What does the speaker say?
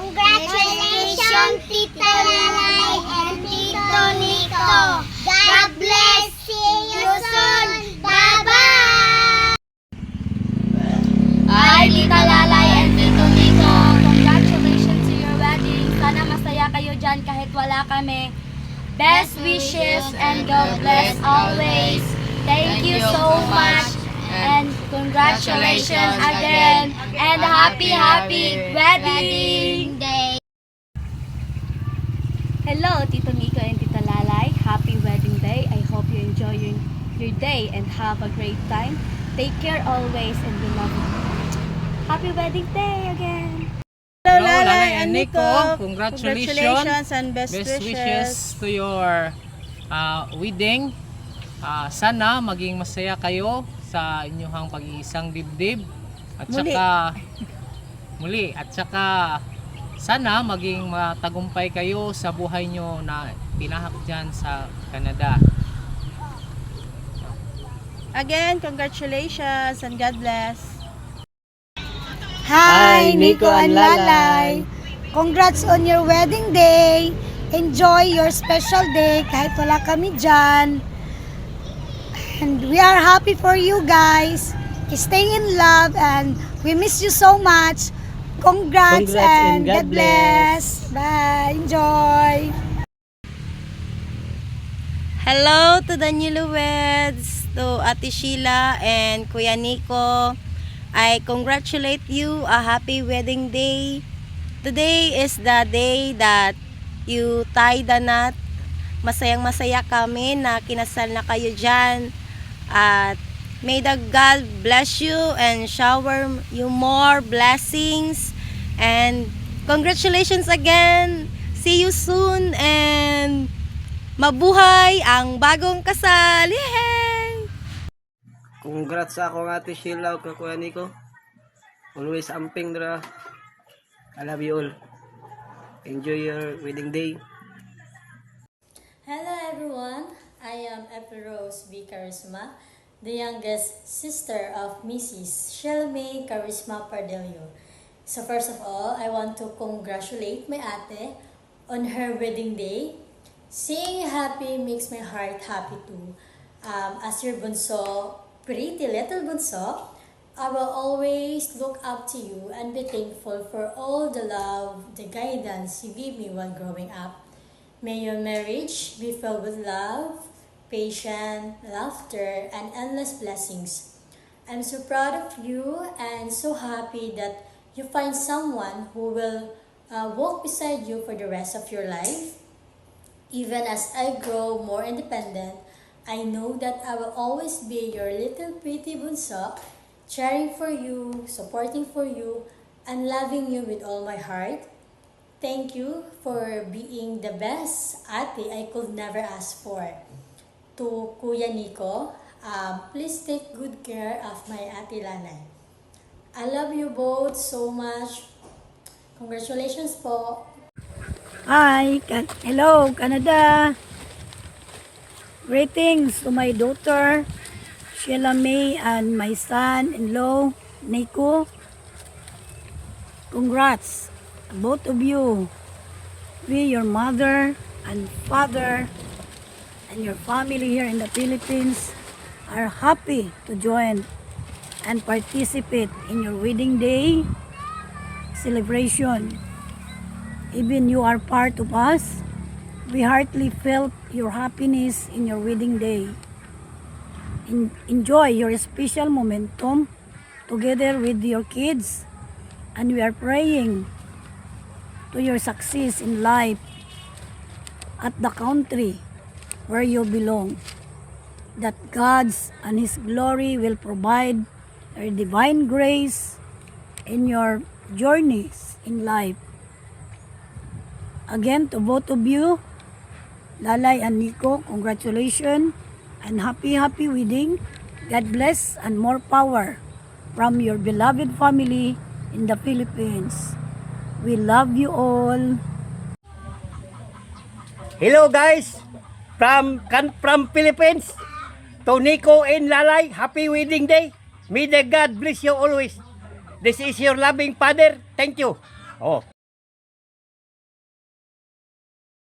Congratulations, Tita Lalay and Tito Nico. God bless. See you soon. Bye-bye. Hi, Tita Lalay and Tito Nico. Congratulations to your wedding. Sana masaya kayo dyan kahit wala kami. Best wishes and God bless always. Thank you so much. And congratulations again. And happy wedding day. Hello, Tito Nico and Tita Lalay. Happy wedding day. I hope you enjoy your day and have a great time. Take care always and we love you. Happy wedding day again. Hello, Lalay and Nico. Congratulations and best wishes to your wedding. Sana maging masaya kayo sa inyong pag-iisang dibdib. At saka muli. At saka sana maging matagumpay kayo sa buhay nyo na pinahak dyan sa Canada. Again, congratulations and God bless. Hi, Nico and Lalay. Congrats on your wedding day. Enjoy your special day kahit wala kami dyan. And we are happy for you guys. Stay in love and we miss you so much. Congrats and God bless. Bye. Enjoy. Hello to the newlyweds, to Ate Sheila and Kuya Nico. I congratulate you a happy wedding day. Today is the day that you tie the knot. Masayang masaya kami na kinasal na kayo dyan. At may the God bless you and shower you more blessings. And congratulations again. See you soon and mabuhay ang bagong kasal. Yay! Congrats sa akong Ate Sheila ug Kuya Nico. Always amping dra. I love you all. Enjoy your wedding day. Hello everyone, I am Epi Rose B. Charisma, the youngest sister of Mrs. Shelmy Charisma Pardelio. So first of all, I want to congratulate my ate on her wedding day. Seeing you happy makes my heart happy too. As your bunso, pretty little bunso, I will always look up to you and be thankful for all the love, the guidance you gave me while growing up. May your marriage be filled with love, patience, laughter, and endless blessings. I'm so proud of you and so happy that you find someone who will walk beside you for the rest of your life. Even as I grow more independent, I know that I will always be your little pretty bunso, cheering for you, supporting for you, and loving you with all my heart. Thank you for being the best ate I could never ask for. To Kuya Nico, please take good care of my ate Lalay. I love you both so much. Congratulations po. Hi. Hello, Canada. Greetings to my daughter, Sheila May, and my son-in-law, Nico. Congrats, both of you. We, your mother and father, and your family here in the Philippines are happy to join and participate in your wedding day celebration. Even you are part of us, we heartily felt your happiness in your wedding day. Enjoy your special momentum together with your kids, and we are praying to your success in life at the country where you belong, that God's and His glory will provide a divine grace in your journeys in life. Again, to both of you, Lalay and Nico, congratulations and happy wedding. God bless and more power from your beloved family in the Philippines. We love you all. Hello guys, from Philippines to Nico and Lalay, happy wedding day. May the God bless you always. This is your loving father. Thank you. Oh.